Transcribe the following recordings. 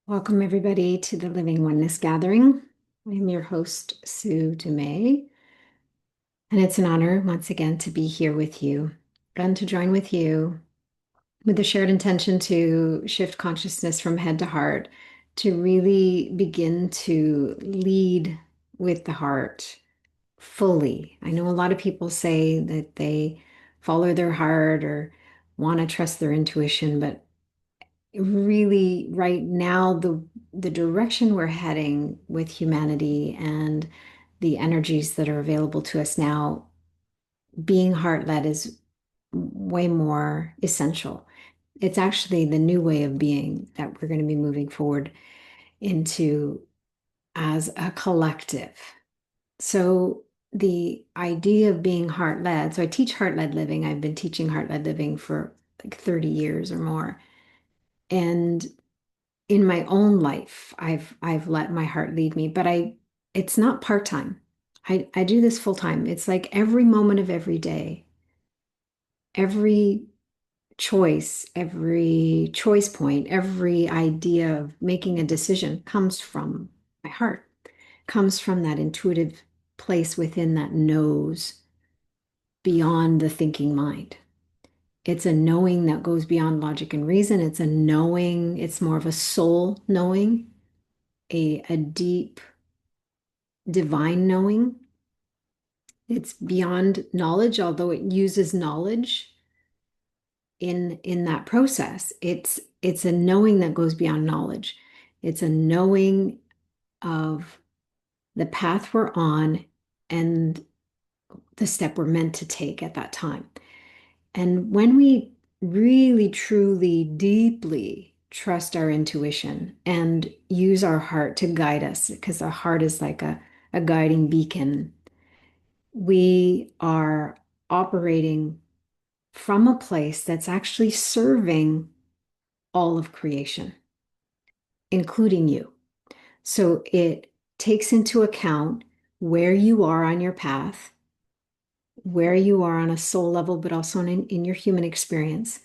Welcome, everybody, to the Living Oneness Gathering. I'm your host, Sue Dumais, and it's an honor once again to be here with you and to join with you with the shared intention to shift consciousness from head to heart, to really begin to lead with the heart fully. I know a lot of people say that they follow their heart or want to trust their intuition, but really right now the direction we're heading with humanity and the energies that are available to us now, being heart-led is way more essential. It's actually the new way of being that we're going to be moving forward into as a collective. So the idea of being heart-led, so I teach heart-led living. I've been teaching heart-led living for like 30 years or more. And in my own life, I've let my heart lead me, but it's not part-time. I do this full time. It's like every moment of every day, every every choice point, every idea of making a decision comes from my heart, comes from that intuitive place within that knows beyond the thinking mind. It's a knowing that goes beyond logic and reason. It's a knowing, it's more of a soul knowing, a deep divine knowing. It's beyond knowledge, although it uses knowledge in that process. It's a knowing that goes beyond knowledge. It's a knowing of the path we're on and the step we're meant to take at that time. And when we really, truly, deeply trust our intuition and use our heart to guide us, because our heart is like a guiding beacon, we are operating from a place that's actually serving all of creation, including you. So it takes into account where you are on your path, where you are on a soul level, but also in your human experience.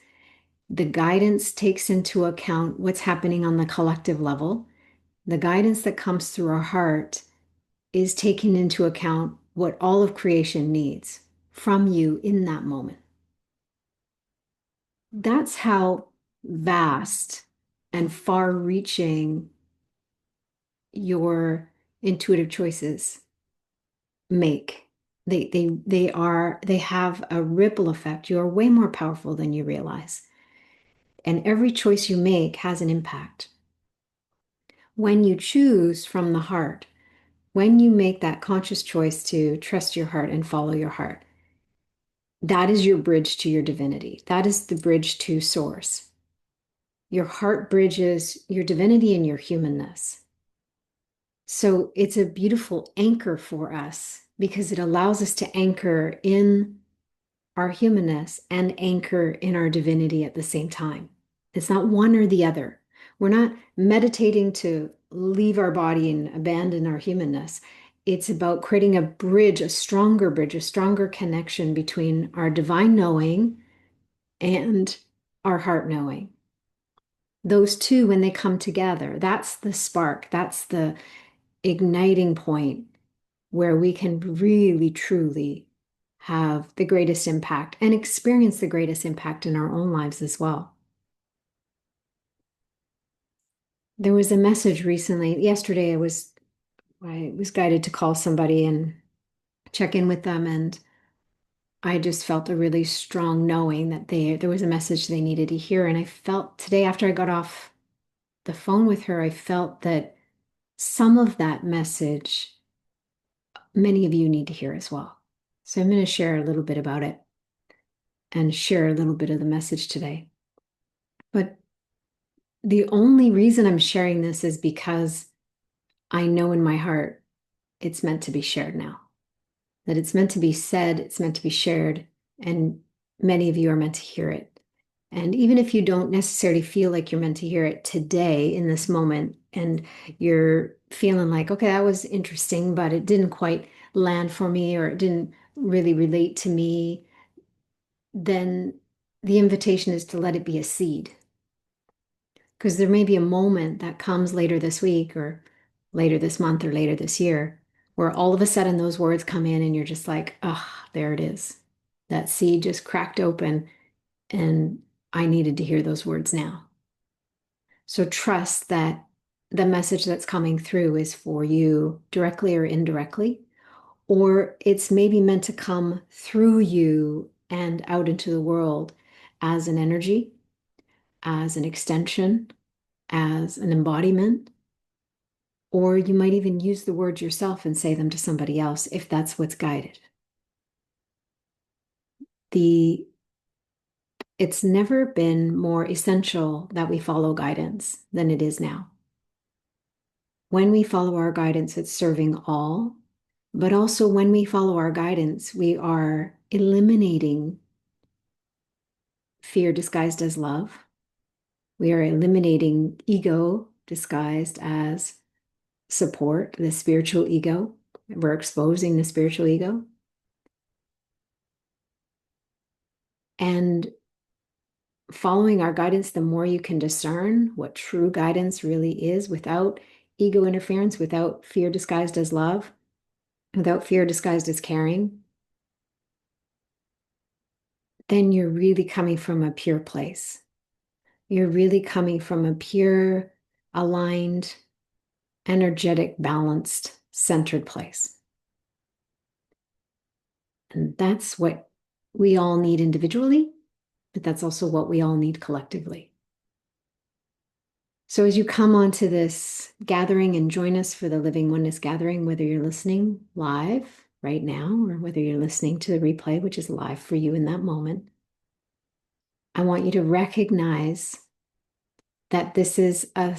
The guidance takes into account what's happening on the collective level. The guidance that comes through our heart is taking into account what all of creation needs from you in that moment. That's how vast and far reaching your intuitive choices make. They have a ripple effect. You're way more powerful than you realize. And every choice you make has an impact. When you choose from the heart, when you make that conscious choice to trust your heart and follow your heart, that is your bridge to your divinity. That is the bridge to source. Your heart bridges your divinity and your humanness. So it's a beautiful anchor for us because it allows us to anchor in our humanness and anchor in our divinity at the same time. It's not one or the other. We're not meditating to leave our body and abandon our humanness. It's about creating a bridge, a stronger bridge, a stronger connection between our divine knowing and our heart knowing. Those two, when they come together, that's the spark, that's the igniting point where we can really, truly have the greatest impact and experience the greatest impact in our own lives as well. There was a message recently, yesterday I was guided to call somebody and check in with them, and I just felt a really strong knowing that there was a message they needed to hear. And I felt today after I got off the phone with her, I felt that some of that message many of you need to hear as well. So I'm going to share a little bit about it and share a little bit of the message today. But the only reason I'm sharing this is because I know in my heart it's meant to be shared now, that it's meant to be said, it's meant to be shared, and many of you are meant to hear it. And even if you don't necessarily feel like you're meant to hear it today in this moment, and you're feeling like, okay, that was interesting, but it didn't quite land for me, or it didn't really relate to me, then the invitation is to let it be a seed. Because there may be a moment that comes later this week or later this month or later this year where all of a sudden those words come in and you're just like, ah, there it is. That seed just cracked open and I needed to hear those words now. So trust that the message that's coming through is for you directly or indirectly, or it's maybe meant to come through you and out into the world as an energy, as an extension, as an embodiment, or you might even use the words yourself and say them to somebody else if that's what's guided. It's never been more essential that we follow guidance than it is now. When we follow our guidance, it's serving all, but also when we follow our guidance, we are eliminating fear disguised as love. We are eliminating ego disguised as support, the spiritual ego. We're exposing the spiritual ego. And following our guidance, the more you can discern what true guidance really is without ego interference, without fear disguised as love, without fear disguised as caring, then you're really coming from a pure place. You're really coming from a pure, aligned, energetic, balanced, centered place. And that's what we all need individually, but that's also what we all need collectively. So as you come onto this gathering and join us for the Living Oneness gathering, whether you're listening live right now or whether you're listening to the replay, which is live for you in that moment, I want you to recognize that this is a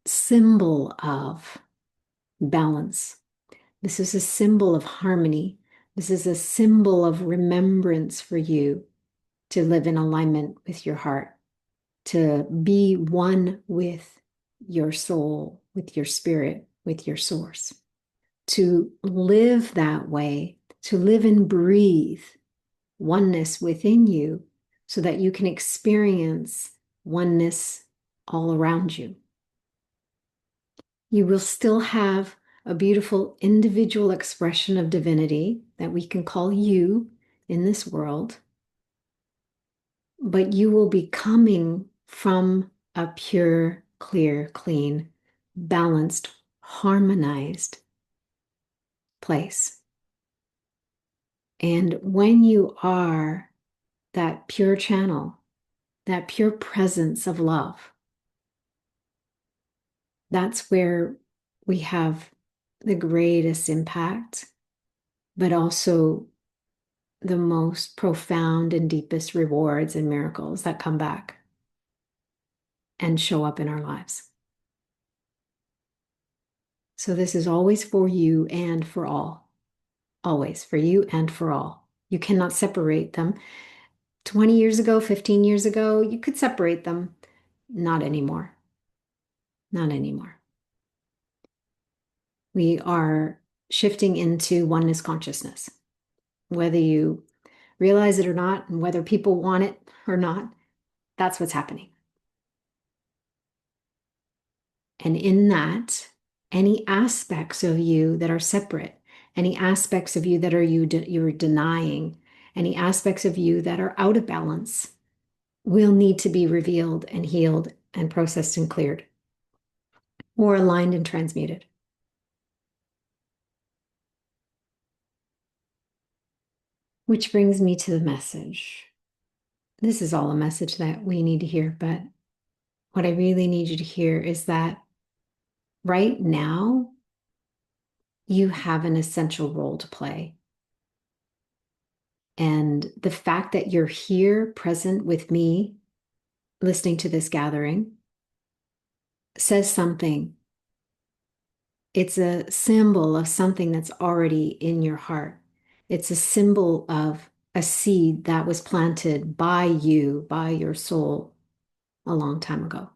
symbol of balance. This is a symbol of harmony. This is a symbol of remembrance for you to live in alignment with your heart, to be one with your soul, with your spirit, with your source, to live that way, to live and breathe oneness within you so that you can experience oneness all around you. You will still have a beautiful individual expression of divinity that we can call you in this world, but you will be coming from a pure, clear, clean, balanced, harmonized place. And when you are that pure channel, that pure presence of love, that's where we have the greatest impact, but also the most profound and deepest rewards and miracles that come back and show up in our lives. So this is always for you and for all. Always for you and for all. You cannot separate them. 20 years ago, 15 years ago, you could separate them. Not anymore. Not anymore. We are shifting into oneness consciousness. Whether you realize it or not, and whether people want it or not, that's what's happening. And in that, any aspects of you that are separate, any aspects of you that you're denying, any aspects of you that are out of balance will need to be revealed and healed and processed and cleared or aligned and transmuted. Which brings me to the message. This is all a message that we need to hear, but what I really need you to hear is that right now, you have an essential role to play. And the fact that you're here present with me, listening to this gathering, says something. It's a symbol of something that's already in your heart. It's a symbol of a seed that was planted by you, by your soul, a long time ago.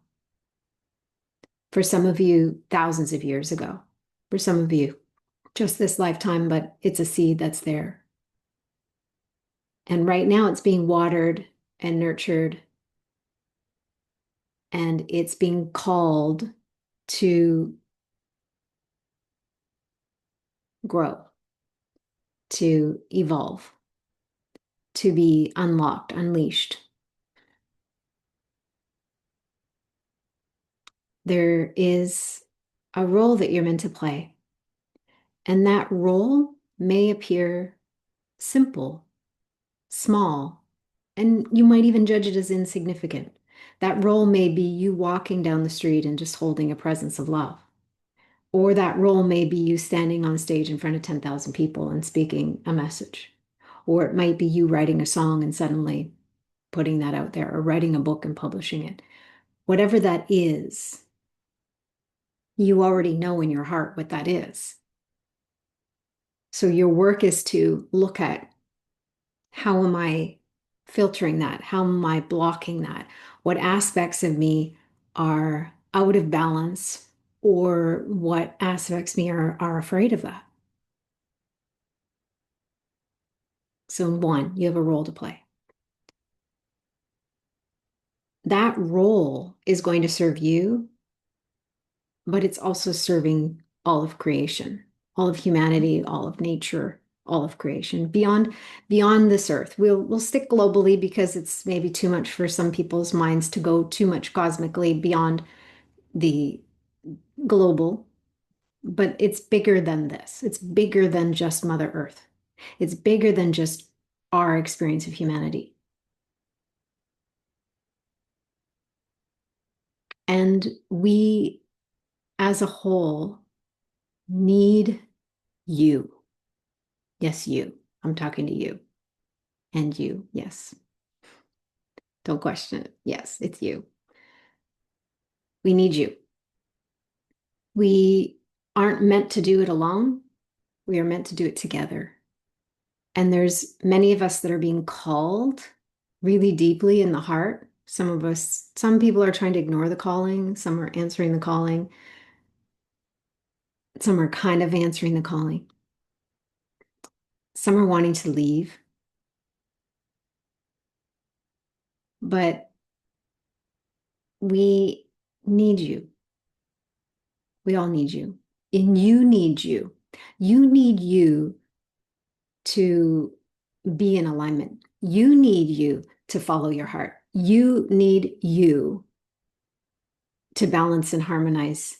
For some of you, thousands of years ago. For some of you, just this lifetime, but it's a seed that's there. And right now it's being watered and nurtured and it's being called to grow, to evolve, to be unlocked, unleashed. There is a role that you're meant to play, and that role may appear simple, small, and you might even judge it as insignificant. That role may be you walking down the street and just holding a presence of love. Or that role may be you standing on stage in front of 10,000 people and speaking a message. Or it might be you writing a song and suddenly putting that out there, or writing a book and publishing it. Whatever that is, you already know in your heart what that is. So your work is to look at, how am I filtering that? How am I blocking that? What aspects of me are out of balance, or what aspects of me are afraid of that? So one, you have a role to play. That role is going to serve you, but it's also serving all of creation, all of humanity, all of nature, all of creation, beyond this earth. We'll stick globally because it's maybe too much for some people's minds to go too much cosmically beyond the global, but it's bigger than this. It's bigger than just Mother Earth. It's bigger than just our experience of humanity. And we, as a whole, need you. Yes, you. I'm talking to you. And you. Yes. Don't question it. Yes, it's you. We need you. We aren't meant to do it alone. We are meant to do it together. And there's many of us that are being called really deeply in the heart. Some people are trying to ignore the calling. Some are answering the calling. Some are kind of answering the calling. Some are wanting to leave. But we need you. We all need you. And you need you. You need you to be in alignment. You need you to follow your heart. You need you to balance and harmonize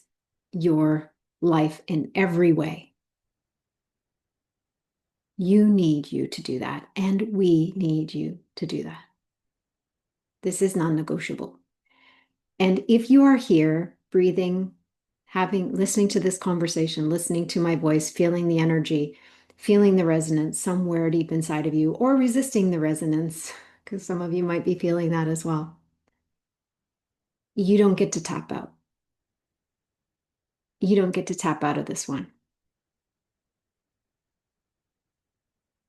your life in every way. You need you to do that, and we need you to do that. This is non-negotiable. And if you are here breathing, listening to this conversation, listening to my voice, feeling the energy, feeling the resonance somewhere deep inside of you, or resisting the resonance, because some of you might be feeling that as well, you don't get to tap out. You don't get to tap out of this one.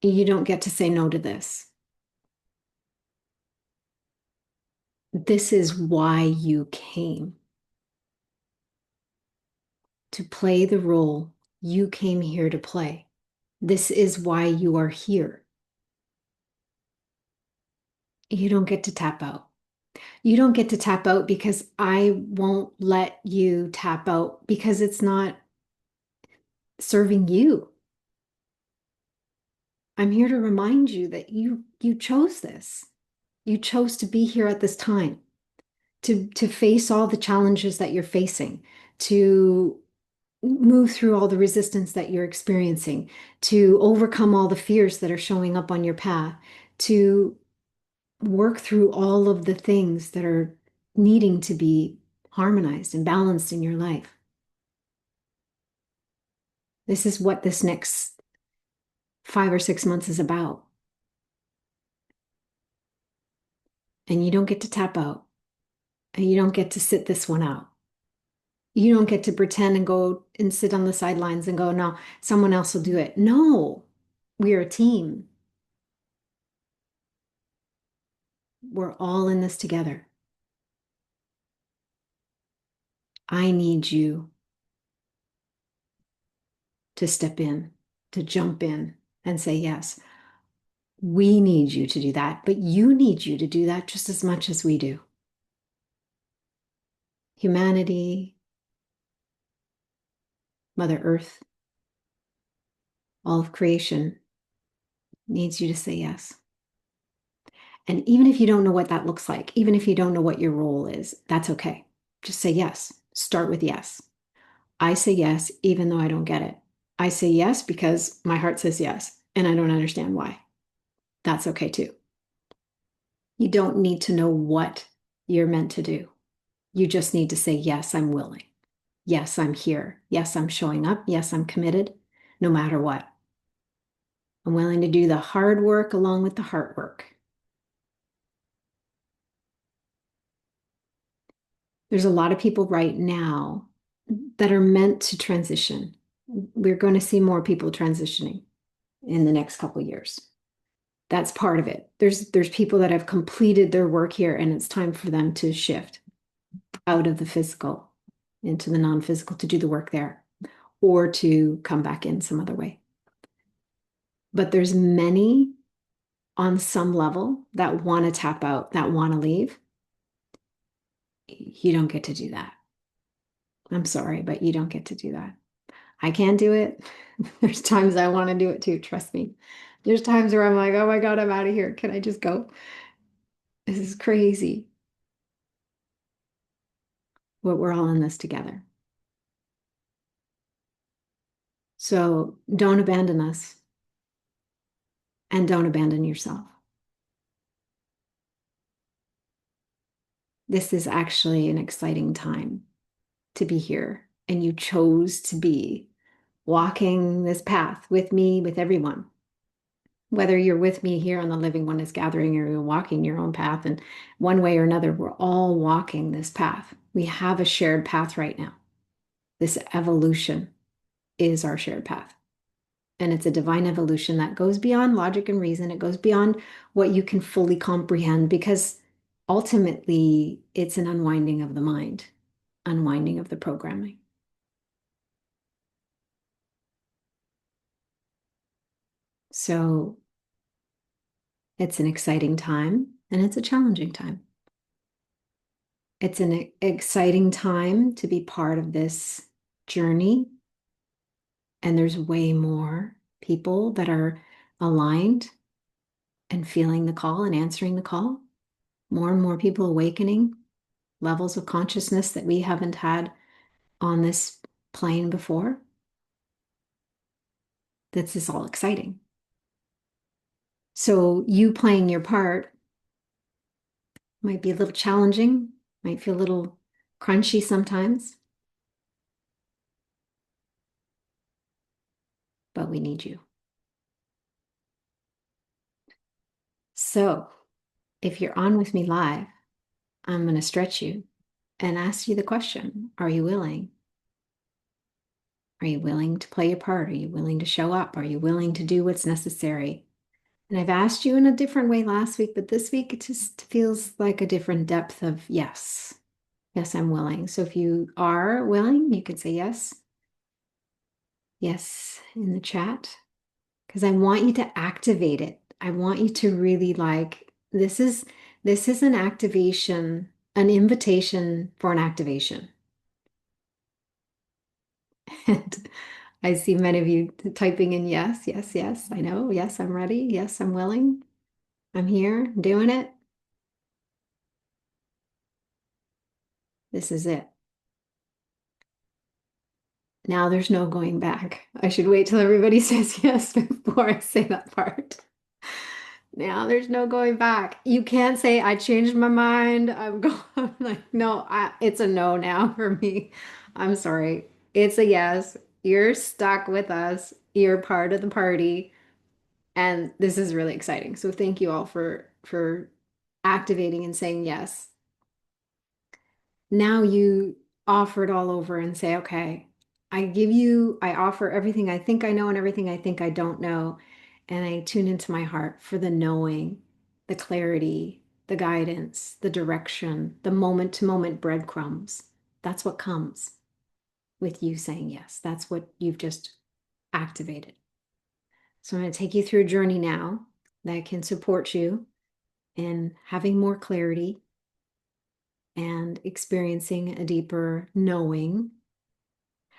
You don't get to say no to this. This is why you came. To play the role you came here to play. This is why you are here. You don't get to tap out. You don't get to tap out because I won't let you tap out because it's not serving you. I'm here to remind you that you chose this. You chose to be here at this time, to face all the challenges that you're facing, to move through all the resistance that you're experiencing, to overcome all the fears that are showing up on your path, to work through all of the things that are needing to be harmonized and balanced in your life. This is what this next 5 or 6 months is about. And you don't get to tap out, and you don't get to sit this one out. You don't get to pretend and go and sit on the sidelines and go, no, someone else will do it. No, we are a team. We're all in this together. I need you to step in, to jump in and say yes. We need you to do that, but you need you to do that just as much as we do. humanity, Mother Earth, all of creation needs you to say yes. And even if you don't know what that looks like, even if you don't know what your role is, that's okay. Just say yes. Start with yes. I say yes, even though I don't get it. I say yes because my heart says yes, and I don't understand why. That's okay too. You don't need to know what you're meant to do. You just need to say, yes, I'm willing. Yes, I'm here. Yes, I'm showing up. Yes, I'm committed, no matter what. I'm willing to do the hard work along with the heart work. There's a lot of people right now that are meant to transition. We're going to see more people transitioning in the next couple of years. That's part of it. There's people that have completed their work here and it's time for them to shift out of the physical into the non-physical to do the work there or to come back in some other way. But there's many on some level that want to tap out, that want to leave. You don't get to do that. I'm sorry, but you don't get to do that. I can't do it. There's times I want to do it too, trust me. There's times where I'm like, oh my God, I'm out of here. Can I just go? This is crazy. But we're all in this together. So don't abandon us and don't abandon yourself. This is actually an exciting time to be here. And you chose to be walking this path with me, with everyone. Whether you're with me here on the Living Oneness Gathering or you're walking your own path, and one way or another, we're all walking this path. We have a shared path right now. This evolution is our shared path. And it's a divine evolution that goes beyond logic and reason. It goes beyond what you can fully comprehend because ultimately it's an unwinding of the mind, unwinding of the programming. So it's an exciting time and it's a challenging time. It's an exciting time to be part of this journey. And there's way more people that are aligned and feeling the call and answering the call. More and more people awakening levels of consciousness that we haven't had on this plane before. This is all exciting. So you playing your part might be a little challenging, might feel a little crunchy sometimes, but we need you. So if you're on with me live, I'm going to stretch you and ask you the question, are you willing? Are you willing to play your part? Are you willing to show up? Are you willing to do what's necessary? And I've asked you in a different way last week, but this week it just feels like a different depth of yes. Yes, I'm willing. So if you are willing, you can say yes. Yes in the chat, because I want you to activate it. I want you to really this is an activation, an invitation for an activation. And I see many of you typing in yes, yes, yes. I know. Yes, I'm ready. Yes, I'm willing. I'm here doing it. This is it. Now there's no going back. I should wait till everybody says yes before I say that part. Now there's no going back. You can't say I changed my mind. I'm going like no, it's a no now for me. I'm sorry. It's a yes. You're stuck with us. You're part of the party. And this is really exciting. So thank you all for activating and saying yes. Now you offer it all over and say, okay, I offer everything I think I know and everything I think I don't know. And I tune into my heart for the knowing, the clarity, the guidance, the direction, the moment to moment breadcrumbs. That's what comes with you saying yes. That's what you've just activated. So I'm going to take you through a journey now that can support you in having more clarity and experiencing a deeper knowing,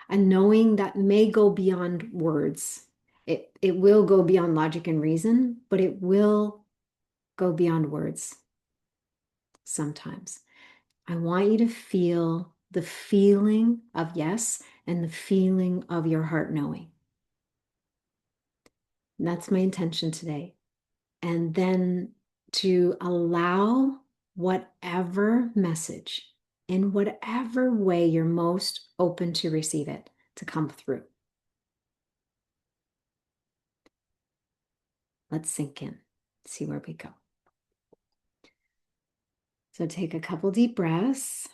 a knowing that may go beyond words. It will go beyond logic and reason, but it will go beyond words sometimes. I want you to feel the feeling of yes and the feeling of your heart knowing. And that's my intention today. And then to allow whatever message in whatever way you're most open to receive it to come through. Let's sink in, see where we go. So take a couple deep breaths.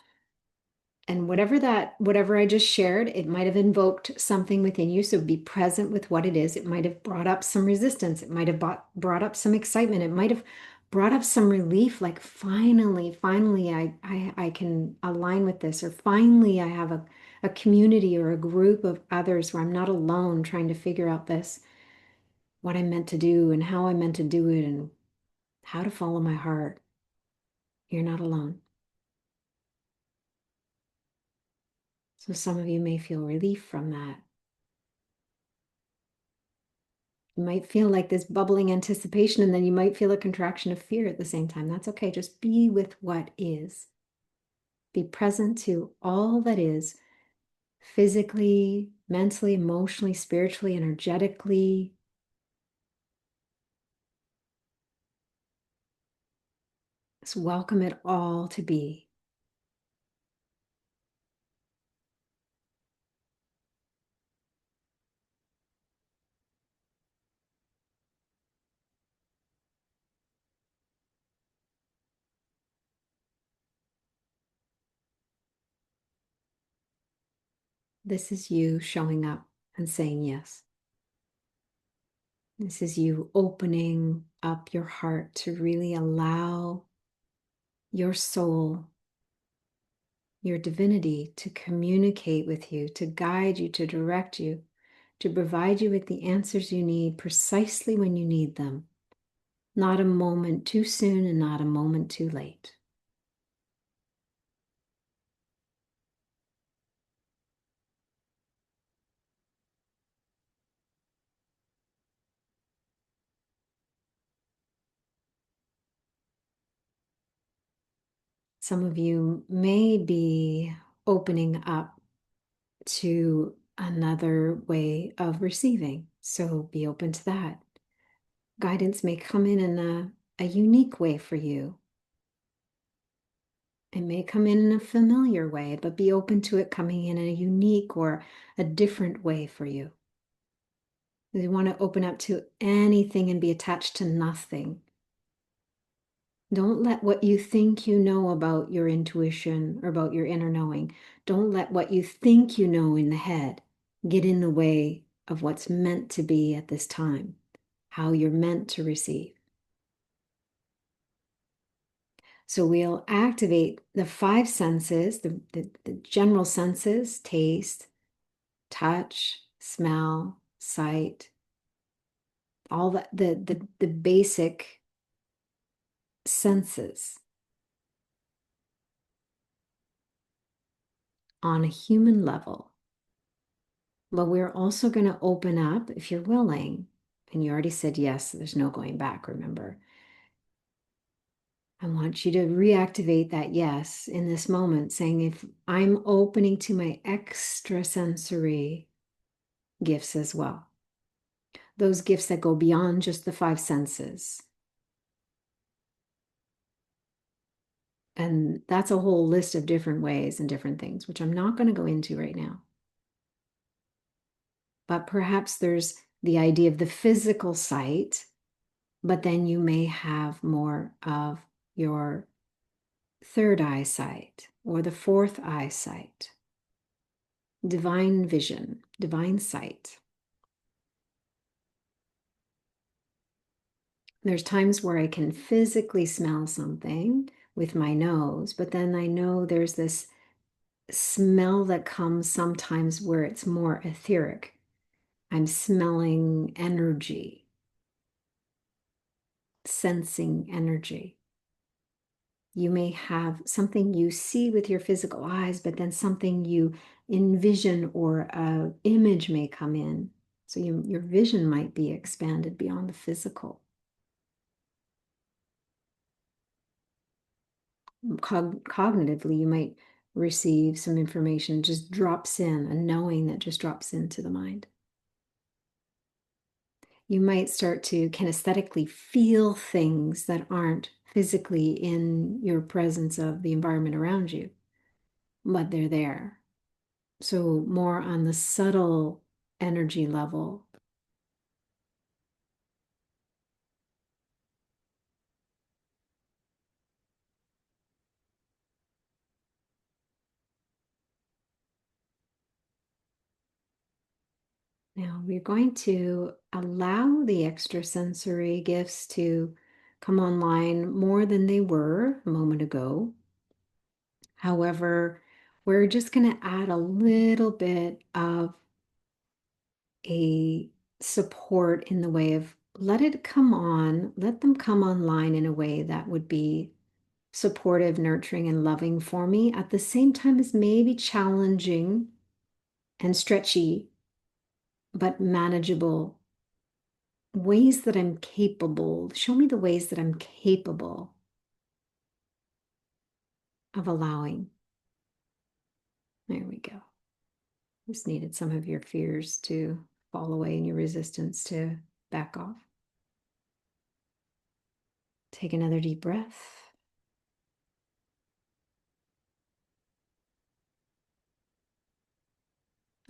And whatever I just shared, it might have invoked something within you. So be present with what it is. It might have brought up some resistance. It might have brought up some excitement. It might have brought up some relief, like finally, I can align with this, or finally I have a community or a group of others where I'm not alone trying to figure out this, what I'm meant to do and how I'm meant to do it and how to follow my heart. You're not alone. So some of you may feel relief from that. You might feel like this bubbling anticipation, and then you might feel a contraction of fear at the same time. That's okay. Just be with what is. Be present to all that is, physically, mentally, emotionally, spiritually, energetically. Just welcome it all to be. This is you showing up and saying yes. This is you opening up your heart to really allow your soul, your divinity, to communicate with you, to guide you, to direct you, to provide you with the answers you need precisely when you need them. Not a moment too soon and not a moment too late. Some of you may be opening up to another way of receiving, so be open to that. Guidance may come in a unique way for you. It may come in a familiar way, but be open to it coming in a unique or a different way for you. You want to open up to anything and be attached to nothing. Don't let what you think you know about your intuition or about your inner knowing, don't let what you think you know in the head get in the way of what's meant to be at this time, how you're meant to receive. So we'll activate the five senses, the general senses: taste, touch, smell, sight, all the basic senses on a human level. But we're also going to open up, if you're willing, and you already said yes, there's no going back, remember. I want you to reactivate that yes in this moment, saying, if I'm opening to my extrasensory gifts as well, those gifts that go beyond just the five senses. And that's a whole list of different ways and different things, which I'm not going to go into right now. But perhaps there's the idea of the physical sight, but then you may have more of your third eye sight or the fourth eye sight, divine vision, divine sight. There's times where I can physically smell something with my nose, but then I know there's this smell that comes sometimes where it's more etheric. I'm smelling energy, sensing energy. You may have something you see with your physical eyes, but then something you envision or an image may come in. So your vision might be expanded beyond the physical. Cognitively, you might receive some information, just drops in, a knowing that just drops into the mind. You might start to kinesthetically feel things that aren't physically in your presence of the environment around you, but they're there. So more on the subtle energy level. Now we're going to allow the extrasensory gifts to come online more than they were a moment ago. However, we're just going to add a little bit of a support in the way of let them come online in a way that would be supportive, nurturing, and loving for me at the same time as maybe challenging and stretchy, but manageable ways that I'm capable. Show me the ways that I'm capable of allowing. There we go. Just needed some of your fears to fall away and your resistance to back off. Take another deep breath.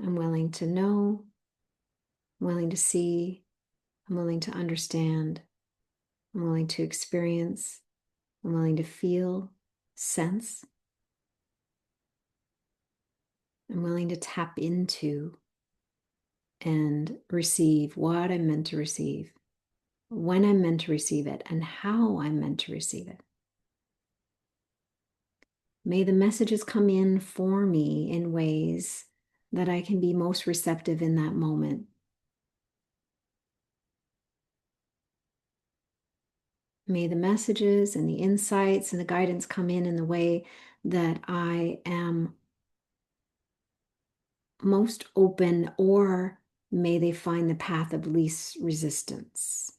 I'm willing to know, I'm willing to see, I'm willing to understand, I'm willing to experience, I'm willing to feel, sense. I'm willing to tap into and receive what I'm meant to receive, when I'm meant to receive it, and how I'm meant to receive it. May the messages come in for me in ways that I can be most receptive in that moment. May the messages and the insights and the guidance come in the way that I am most open, or may they find the path of least resistance.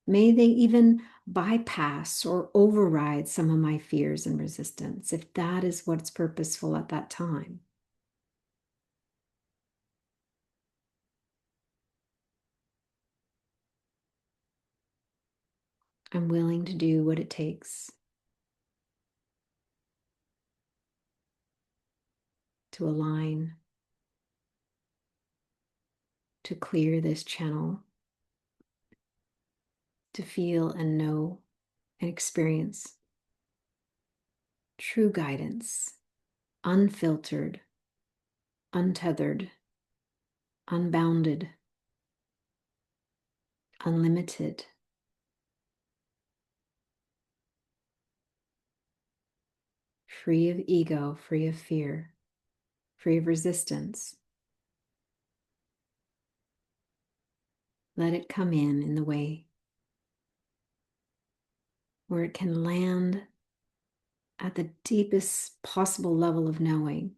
May they even bypass or override some of my fears and resistance, if that is what's purposeful at that time. I'm willing to do what it takes to align, to clear this channel, to feel and know and experience true guidance, unfiltered, untethered, unbounded, unlimited. Free of ego, free of fear, free of resistance. Let it come in the way where it can land at the deepest possible level of knowing.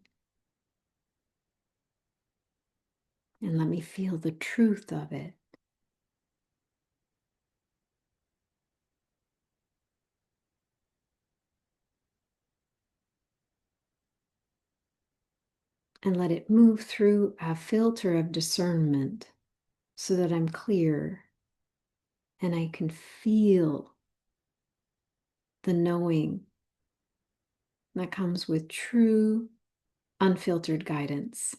And let me feel the truth of it. And let it move through a filter of discernment so that I'm clear and I can feel the knowing that comes with true, unfiltered guidance.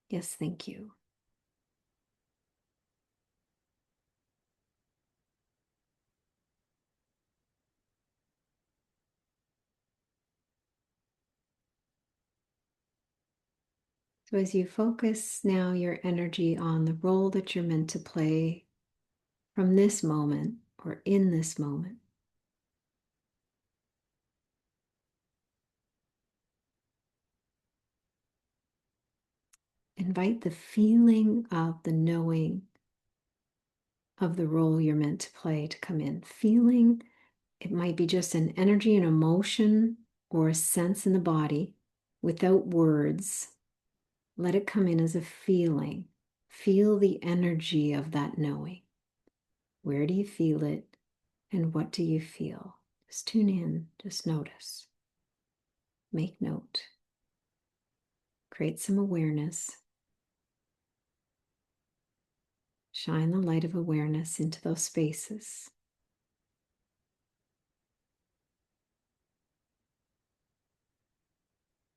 Yes, thank you. So as you focus now your energy on the role that you're meant to play from this moment or in this moment, invite the feeling of the knowing of the role you're meant to play to come in. Feeling, it might be just an energy, an emotion, or a sense in the body without words. Let it come in as a feeling. Feel the energy of that knowing. Where do you feel it? And what do you feel? Just tune in, just notice. Make note. Create some awareness. Shine the light of awareness into those spaces.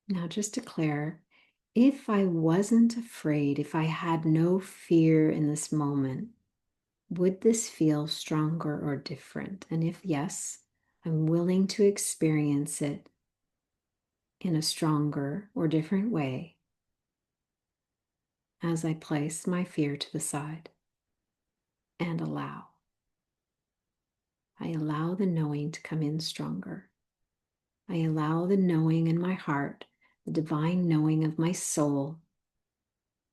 Now just declare, if I wasn't afraid, if I had no fear in this moment, would this feel stronger or different? And if yes, I'm willing to experience it in a stronger or different way as I place my fear to the side and allow. I allow the knowing to come in stronger. I allow the knowing in my heart, the divine knowing of my soul,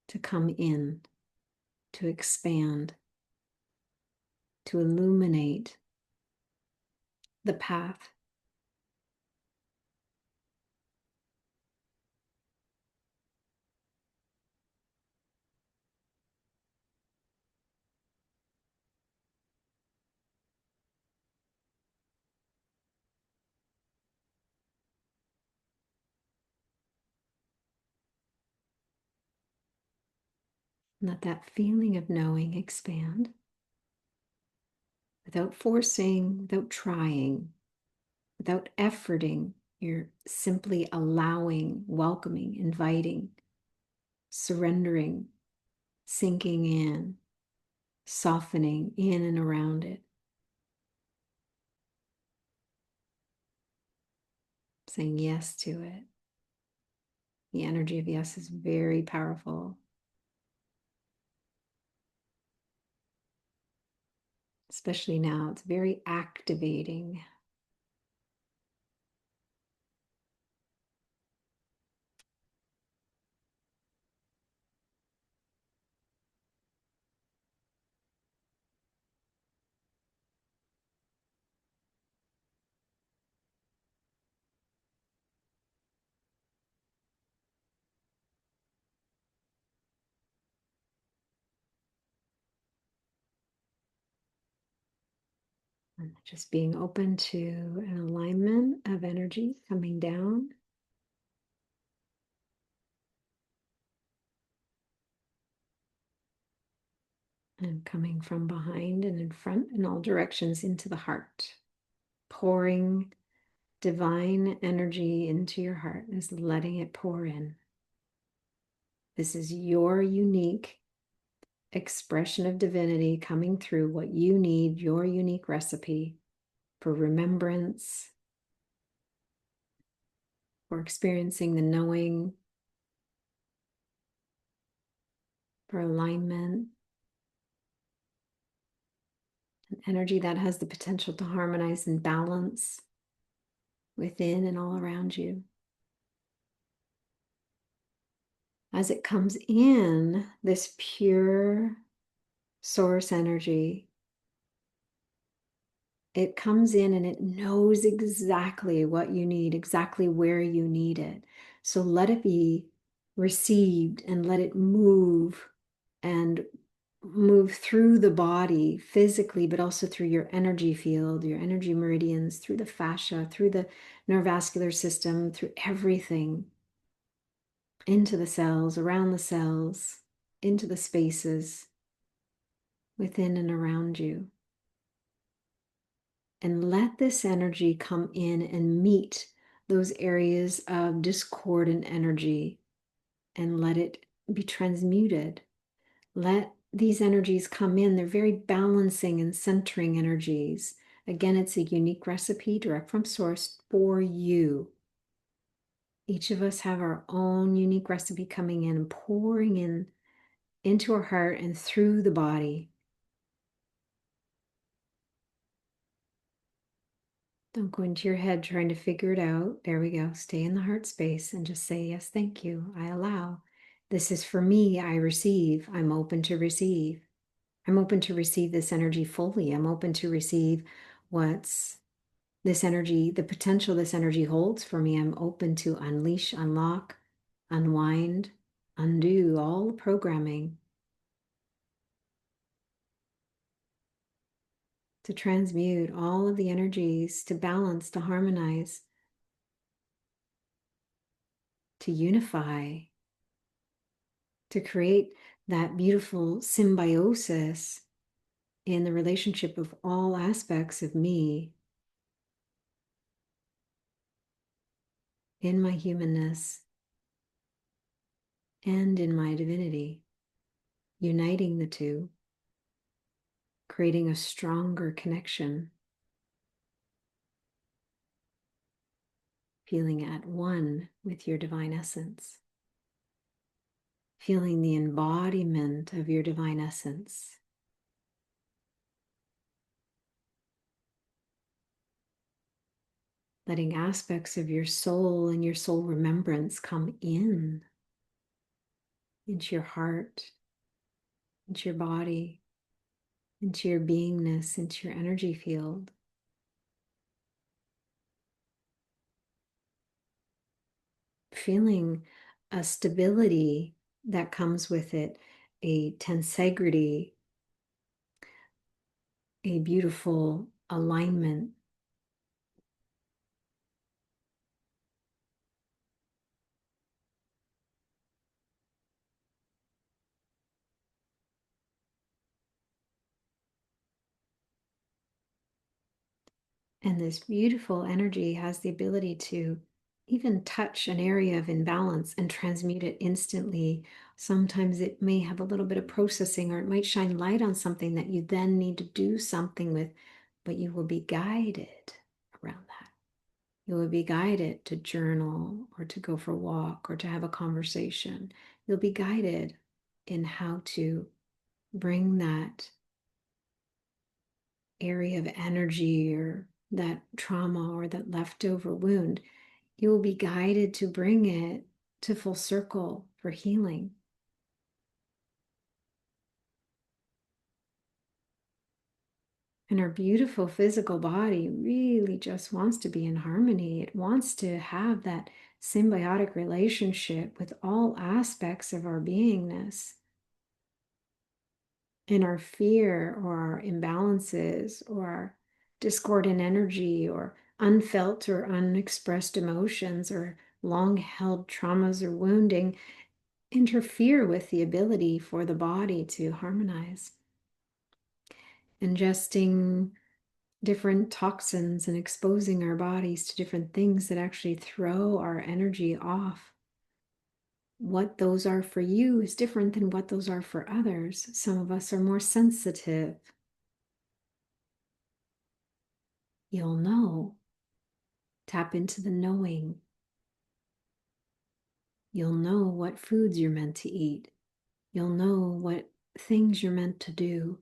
to come in, to expand, to illuminate the path. Let that feeling of knowing expand without forcing, without trying, without efforting. You're simply allowing, welcoming, inviting, surrendering, sinking in, softening in and around it. Saying yes to it. The energy of yes is very powerful. Especially now, it's very activating. And just being open to an alignment of energy coming down. And coming from behind and in front in all directions into the heart. Pouring divine energy into your heart is letting it pour in. This is your unique expression of divinity coming through, what you need, your unique recipe for remembrance, for experiencing the knowing, for alignment, an energy that has the potential to harmonize and balance within and all around you. As it comes in, this pure source energy, it comes in and it knows exactly what you need, exactly where you need it. So let it be received and let it move and move through the body physically, but also through your energy field, your energy meridians, through the fascia, through the neurovascular system, through everything, into the cells, around the cells, into the spaces within and around you. And let this energy come in and meet those areas of discordant energy and let it be transmuted. Let these energies come in. They're very balancing and centering energies. Again, it's a unique recipe direct from source for you. Each of us have our own unique recipe coming in and pouring in into our heart and through the body. Don't go into your head trying to figure it out. There we go. Stay in the heart space and just say, yes, thank you. I allow. This is for me. I receive. I'm open to receive. I'm open to receive this energy fully. I'm open to receive what's this energy, the potential this energy holds for me. I'm open to unleash, unlock, unwind, undo all the programming, to transmute all of the energies, to balance, to harmonize, to unify, to create that beautiful symbiosis in the relationship of all aspects of me, in my humanness and in my divinity, uniting the two, creating a stronger connection, feeling at one with your divine essence, feeling the embodiment of your divine essence, letting aspects of your soul and your soul remembrance come in into your heart, into your body, into your beingness, into your energy field. Feeling a stability that comes with it, a tensegrity, a beautiful alignment. And this beautiful energy has the ability to even touch an area of imbalance and transmute it instantly. Sometimes it may have a little bit of processing, or it might shine light on something that you then need to do something with, but you will be guided around that. You will be guided to journal or to go for a walk or to have a conversation. You'll be guided in how to bring that area of energy or that trauma or that leftover wound. You will be guided to bring it to full circle for healing. And our beautiful physical body really just wants to be in harmony. It wants to have that symbiotic relationship with all aspects of our beingness. And our fear or our imbalances or our discordant energy or unfelt or unexpressed emotions or long held traumas or wounding interfere with the ability for the body to harmonize. Ingesting different toxins and exposing our bodies to different things that actually throw our energy off. What those are for you is different than what those are for others. Some of us are more sensitive. You'll know. Tap into the knowing. You'll know what foods you're meant to eat. You'll know what things you're meant to do.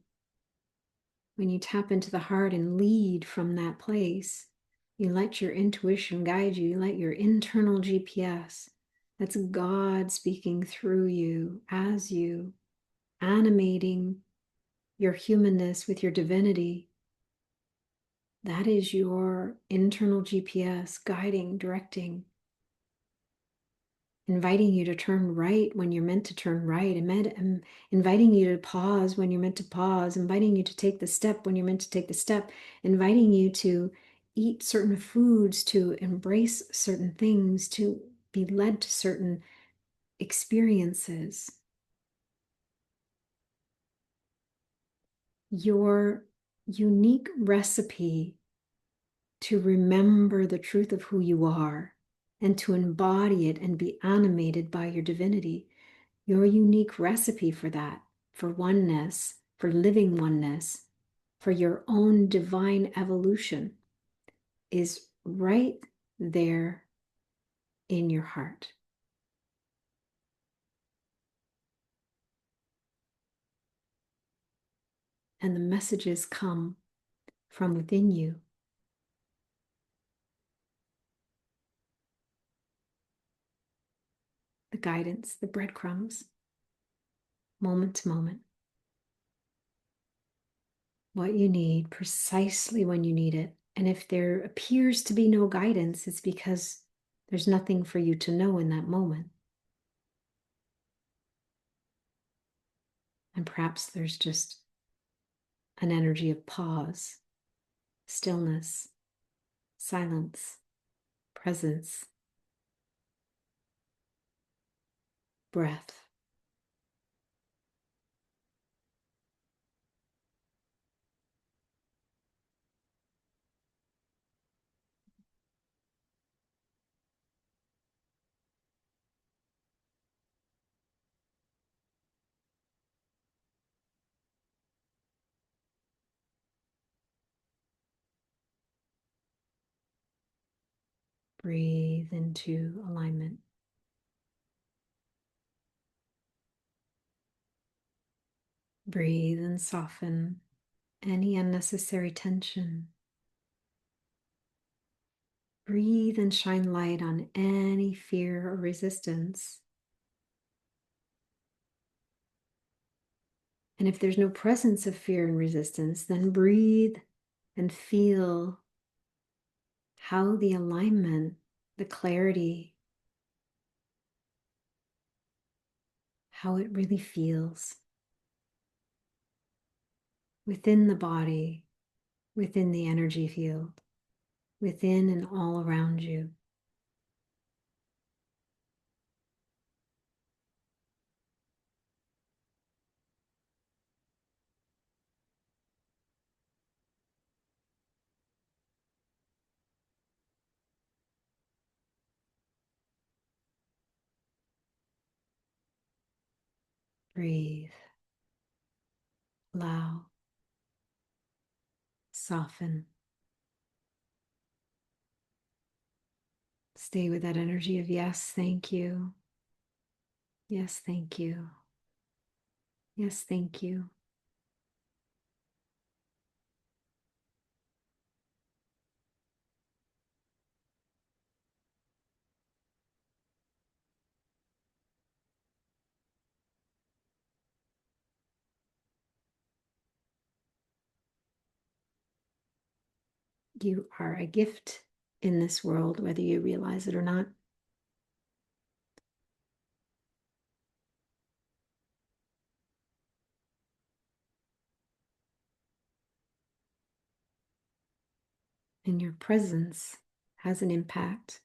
When you tap into the heart and lead from that place, you let your intuition guide you. You let your internal GPS, that's God speaking through you, as you, animating your humanness with your divinity. That is your internal GPS guiding, directing, inviting you to turn right when you're meant to turn right, inviting you to pause when you're meant to pause, inviting you to take the step when you're meant to take the step, inviting you to eat certain foods, to embrace certain things, to be led to certain experiences. Your unique recipe to remember the truth of who you are and to embody it and be animated by your divinity. Your unique recipe for that, for oneness, for living oneness, for your own divine evolution is right there in your heart. And the messages come from within you. The guidance, the breadcrumbs, moment to moment. what you need precisely when you need it. And if there appears to be no guidance, it's because there's nothing for you to know in that moment. And perhaps there's just an energy of pause, stillness, silence, presence, breath. Breathe into alignment. Breathe and soften any unnecessary tension. Breathe and shine light on any fear or resistance. And if there's no presence of fear and resistance, then breathe and feel how the alignment, the clarity, how it really feels within the body, within the energy field, within and all around you. Breathe, allow, soften. Stay with that energy of yes, thank you. Yes, thank you. Yes, thank you. You are a gift in this world, whether you realize it or not. And your presence has an impact.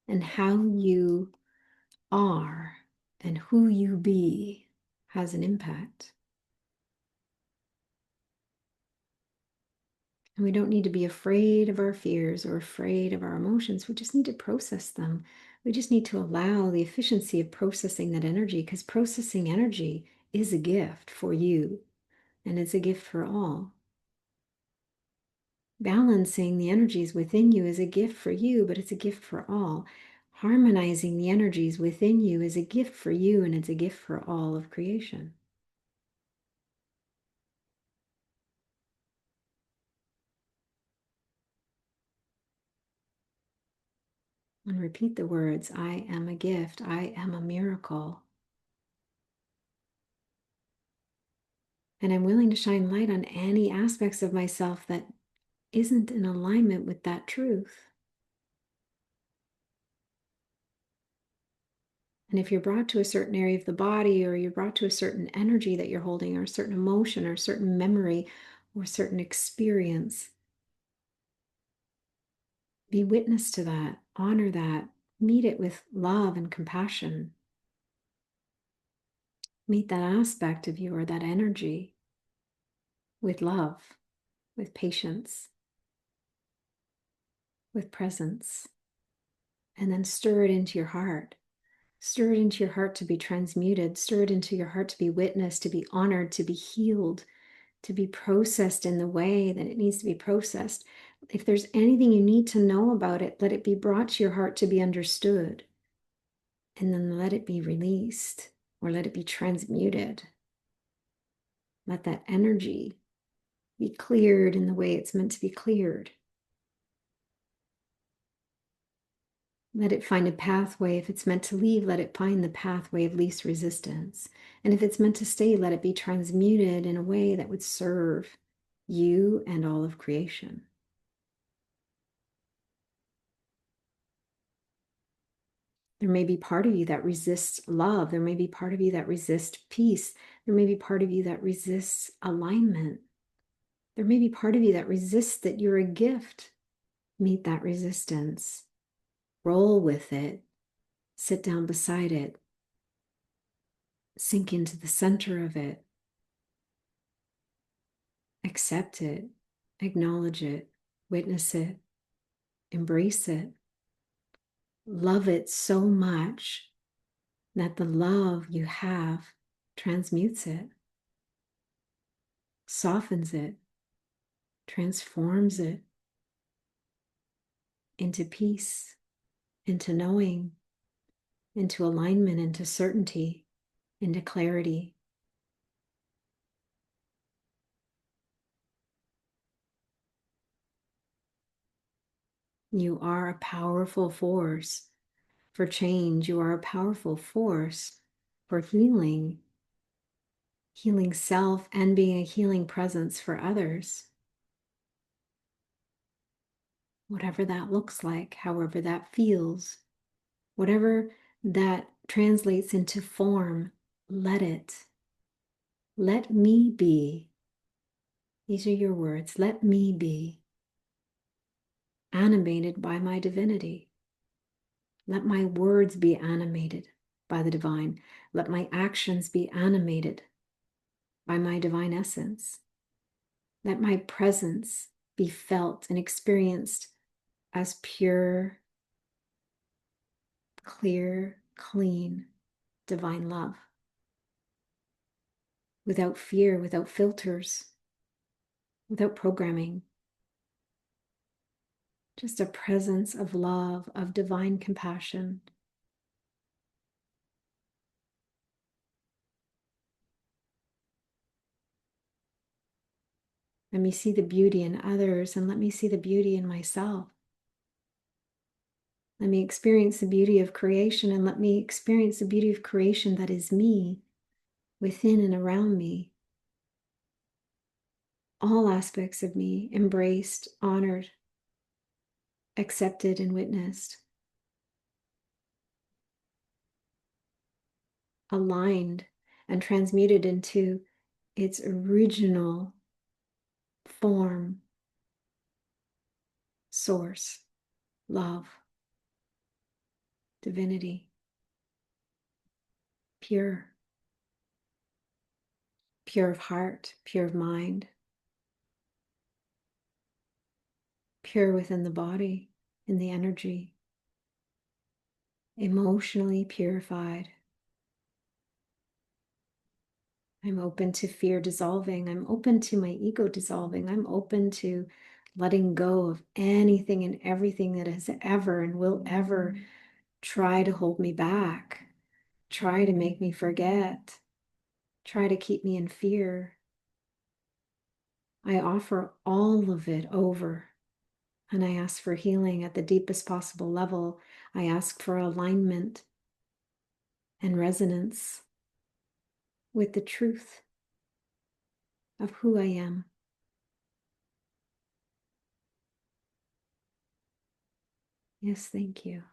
And how you are and who you be has an impact. And we don't need to be afraid of our fears or afraid of our emotions. We just need to process them. We just need to allow the efficiency of processing that energy, because processing energy is a gift for you and it's a gift for all. Balancing the energies within you is a gift for you, but it's a gift for all. Harmonizing the energies within you is a gift for you and it's a gift for all of creation. And repeat the words, I am a gift, I am a miracle. And I'm willing to shine light on any aspects of myself that isn't in alignment with that truth. And if you're brought to a certain area of the body, or you're brought to a certain energy that you're holding, or a certain emotion, or a certain memory, or a certain experience, be witness to that, honor that, meet it with love and compassion. Meet that aspect of you or that energy with love, with patience, with presence, and then stir it into your heart. Stir it into your heart to be transmuted. Stir it into your heart to be witnessed, to be honored, to be healed, to be processed in the way that it needs to be processed. If there's anything you need to know about it, let it be brought to your heart to be understood. And then let it be released or let it be transmuted. Let that energy be cleared in the way it's meant to be cleared. Let it find a pathway. If it's meant to leave, let it find the pathway of least resistance. And if it's meant to stay, let it be transmuted in a way that would serve you and all of creation. There may be part of you that resists love. There may be part of you that resists peace. There may be part of you that resists alignment. There may be part of you that resists that you're a gift. Meet that resistance. Roll with it. Sit down beside it. Sink into the center of it. Accept it. Acknowledge it. Witness it. Embrace it. Love it so much that the love you have transmutes it, softens it, transforms it into peace, into knowing, into alignment, into certainty, into clarity. You are a powerful force for change. You are a powerful force for healing, healing self and being a healing presence for others. Whatever that looks like, however that feels, whatever that translates into form, let it. Let me be. These are your words. Let me be animated by my divinity. Let my words be animated by the divine. Let my actions be animated by my divine essence. Let my presence be felt and experienced as pure, clear, clean, divine love. Without fear, without filters, without programming. Just a presence of love, of divine compassion. Let me see the beauty in others and let me see the beauty in myself. Let me experience the beauty of creation and let me experience the beauty of creation that is me, within and around me. All aspects of me embraced, honored, accepted, and witnessed. Aligned and transmuted into its original form, source, love, divinity, pure, pure of heart, pure of mind, pure within the body, in the energy, emotionally purified. I'm open to fear dissolving. I'm open to my ego dissolving. I'm open to letting go of anything and everything that has ever and will ever try to hold me back, try to make me forget, try to keep me in fear. I offer all of it over and I ask for healing at the deepest possible level. I ask for alignment and resonance with the truth of who I am. Yes, thank you.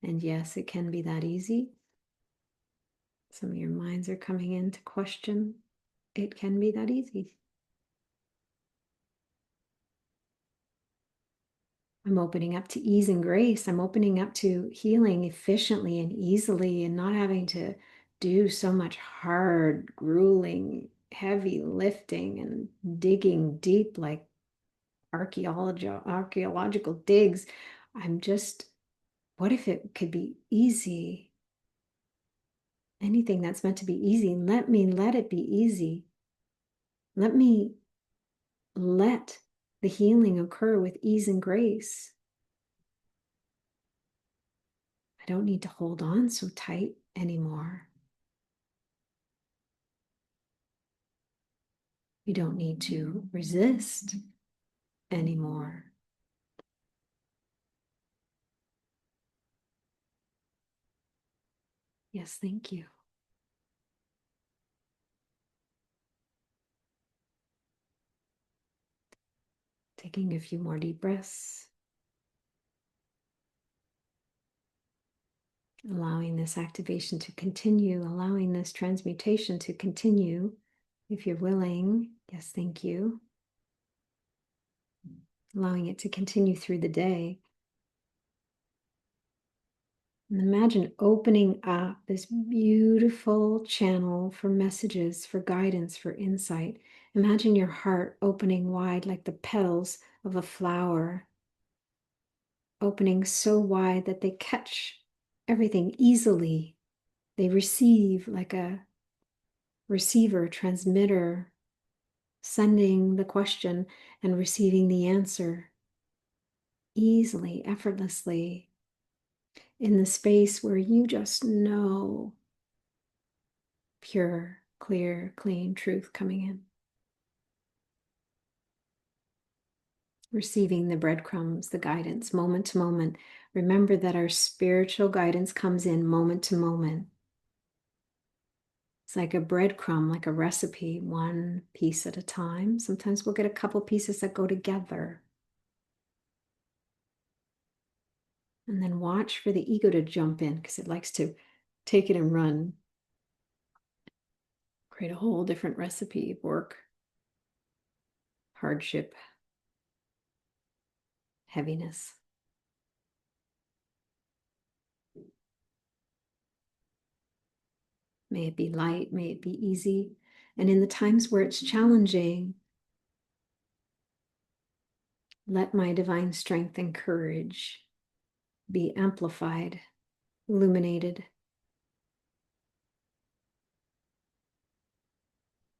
And yes, it can be that easy. Some of your minds are coming in to question. It can be that easy. I'm opening up to ease and grace. I'm opening up to healing efficiently and easily and not having to do so much hard, grueling, heavy lifting and digging deep like archaeological digs. I'm just, what if it could be easy? Anything that's meant to be easy, let it be easy. Let me let the healing occur with ease and grace. I don't need to hold on so tight anymore. We don't need to resist anymore. Yes, thank you. Taking a few more deep breaths. Allowing this activation to continue, allowing this transmutation to continue. If you're willing, yes, thank you. Allowing it to continue through the day. And imagine opening up this beautiful channel for messages, for guidance, for insight. Imagine your heart opening wide like the petals of a flower, opening so wide that they catch everything easily. They receive like a receiver, transmitter, sending the question and receiving the answer easily, effortlessly, in the space where you just know pure, clear, clean truth coming in. Receiving the breadcrumbs, the guidance, moment to moment. Remember that our spiritual guidance comes in moment to moment. It's like a breadcrumb, like a recipe, one piece at a time. Sometimes we'll get a couple pieces that go together. And then watch for the ego to jump in because it likes to take it and run. Create a whole different recipe of work, hardship, heaviness. May it be light, may it be easy. And in the times where it's challenging, let my divine strength and courage be amplified, illuminated,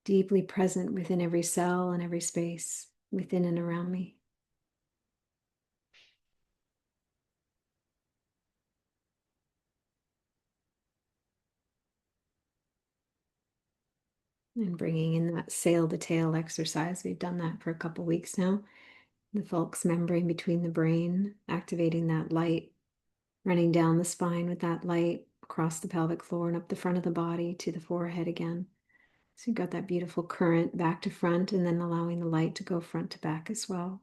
deeply present within every cell and every space within and around me. And bringing in that sail to tail exercise. We've done that for a couple weeks now. The Fulks membrane between the brain, activating that light, running down the spine with that light across the pelvic floor and up the front of the body to the forehead again. So you've got that beautiful current back to front and then allowing the light to go front to back as well.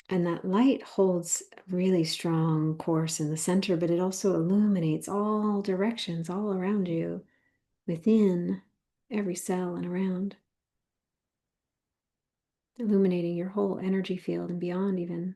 And that light holds a really strong course in the center, but it also illuminates all directions, all around you, within every cell and around, illuminating your whole energy field and beyond even.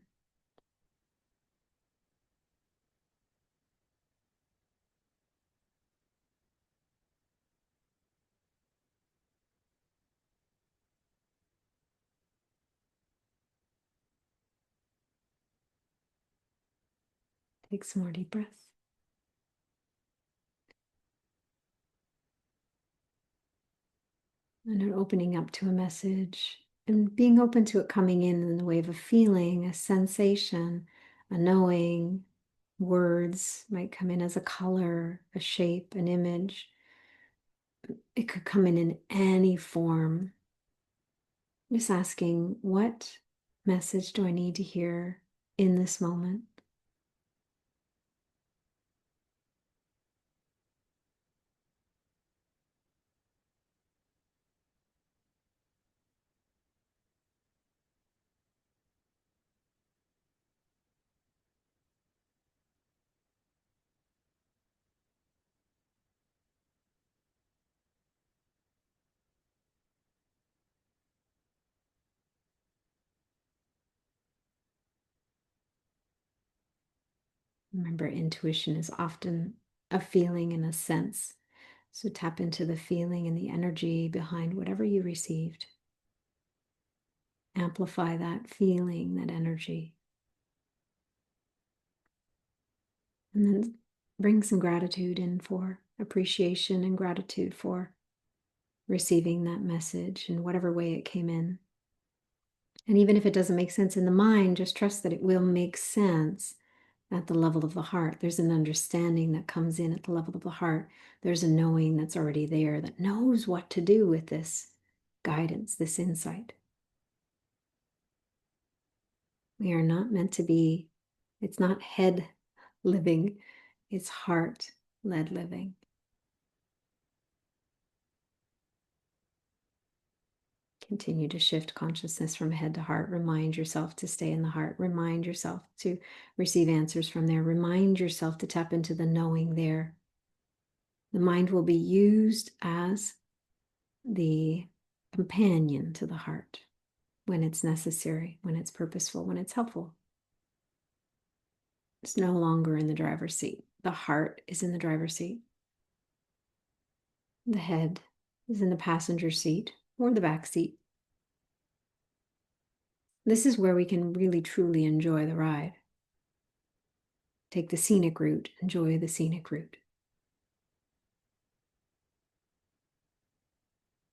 Take some more deep breaths. And an opening up to a message and being open to it coming in the way of a feeling, a sensation, a knowing. Words might come in as a color, a shape, an image. It could come in any form. Just asking, what message do I need to hear in this moment? Remember, intuition is often a feeling and a sense. So tap into the feeling and the energy behind whatever you received. Amplify that feeling, that energy. And then bring some gratitude in for appreciation and gratitude for receiving that message in whatever way it came in. And even if it doesn't make sense in the mind, just trust that it will make sense at the level of the heart. There's an understanding that comes in at the level of the heart. There's a knowing that's already there that knows what to do with this guidance, this insight. We are not meant to be, it's not head living. It's heart-led living. Continue to shift consciousness from head to heart. Remind yourself to stay in the heart. Remind yourself to receive answers from there. Remind yourself to tap into the knowing there. The mind will be used as the companion to the heart when it's necessary, when it's purposeful, when it's helpful. It's no longer in the driver's seat. The heart is in the driver's seat. The head is in the passenger seat or the back seat. This is where we can really truly enjoy the ride. Take the scenic route, enjoy the scenic route.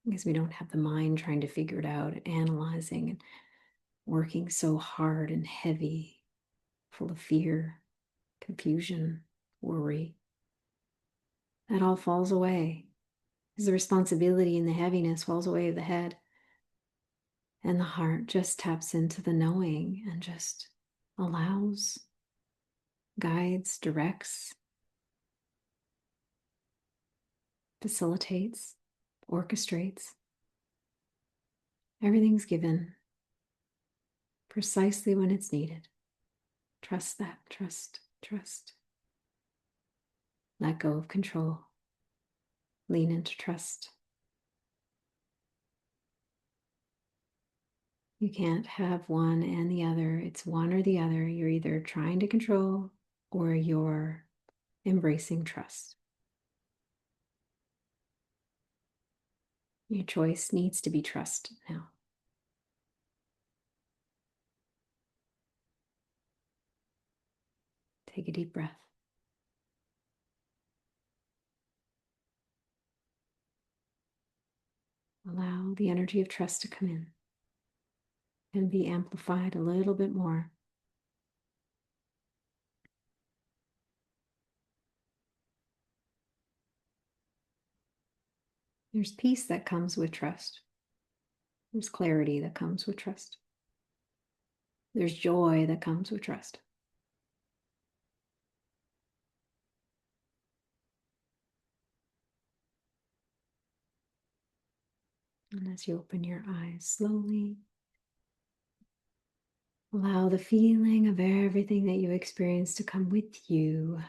Because we don't have the mind trying to figure it out, analyzing and working so hard and heavy, full of fear, confusion, worry. That all falls away. Because the responsibility and the heaviness falls away of the head. And the heart just taps into the knowing and just allows, guides, directs, facilitates, orchestrates. Everything's given precisely when it's needed. Trust that, trust. Let go of control. Lean into trust. You can't have one and the other. It's one or the other. You're either trying to control or you're embracing trust. Your choice needs to be trust now. Take a deep breath. Allow the energy of trust to come in and be amplified a little bit more. There's peace that comes with trust. There's clarity that comes with trust. There's joy that comes with trust. And as you open your eyes slowly, allow the feeling of everything that you experience to come with you.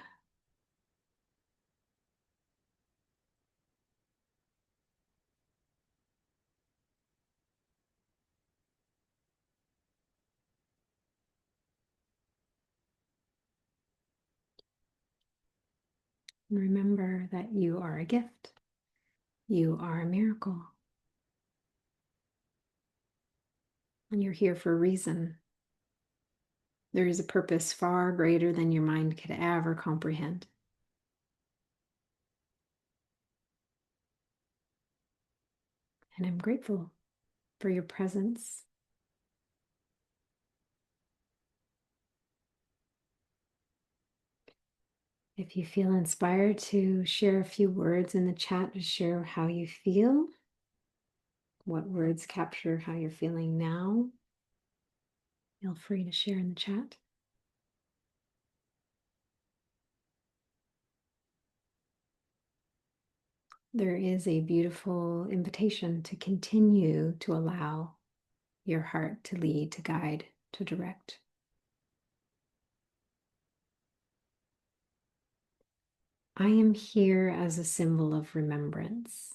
And remember that you are a gift. You are a miracle. And you're here for a reason. There is a purpose far greater than your mind could ever comprehend. And I'm grateful for your presence. If you feel inspired to share a few words in the chat to share how you feel, what words capture how you're feeling now, feel free to share in the chat. There is a beautiful invitation to continue to allow your heart to lead, to guide, to direct. I am here as a symbol of remembrance,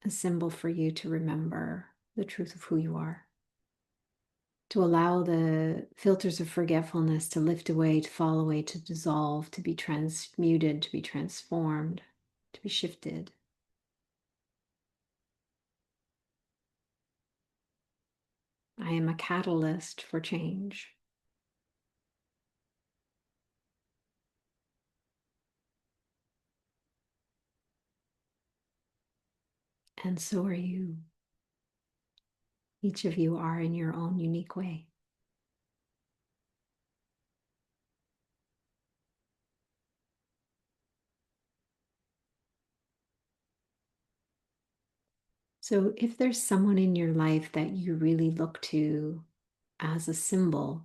a symbol for you to remember the truth of who you are, to allow the filters of forgetfulness to lift away, to fall away, to dissolve, to be transmuted, to be transformed, to be shifted. I am a catalyst for change. And so are you. Each of you are in your own unique way. So if there's someone in your life that you really look to as a symbol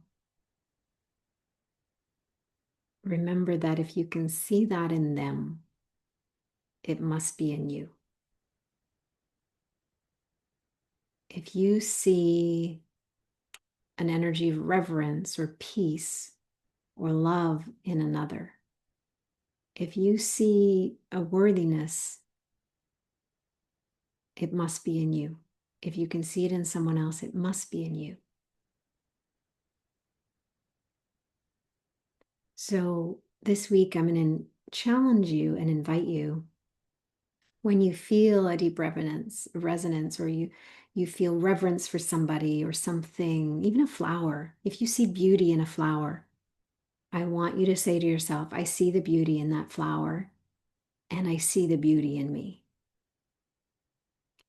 remember that if you can see that in them, it must be in you. If you see an energy of reverence or peace or love in another, if you see a worthiness, it must be in you. If you can see it in someone else, it must be in you. So this week, I'm going to challenge you and invite you, when you feel a deep resonance, or you feel reverence for somebody or something, even a flower. If you see beauty in a flower, I want you to say to yourself, I see the beauty in that flower, and I see the beauty in me.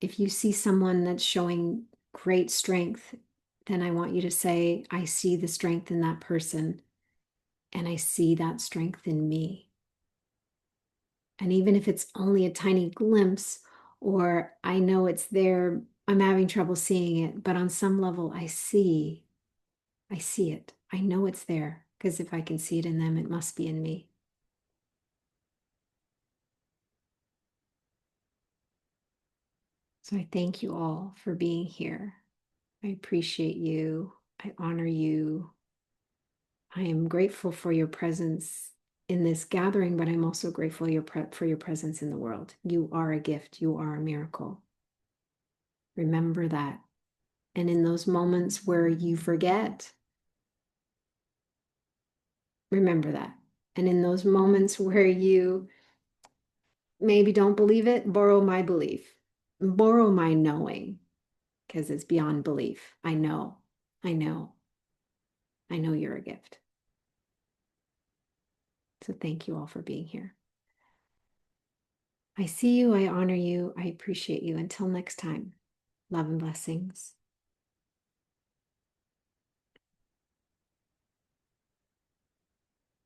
If you see someone that's showing great strength, then I want you to say, I see the strength in that person, and I see that strength in me. And even if it's only a tiny glimpse, or I know it's there, I'm having trouble seeing it, but on some level, I see it. I know it's there, because if I can see it in them, it must be in me. So I thank you all for being here. I appreciate you. I honor you. I am grateful for your presence in this gathering, but I'm also grateful for your presence in the world. You are a gift. You are a miracle. Remember that. And in those moments where you forget, remember that. And in those moments where you maybe don't believe it, borrow my belief, borrow my knowing, because it's beyond belief. I know, I know, I know you're a gift. So thank you all for being here. I see you, I honor you, I appreciate you. Until next time, love and blessings.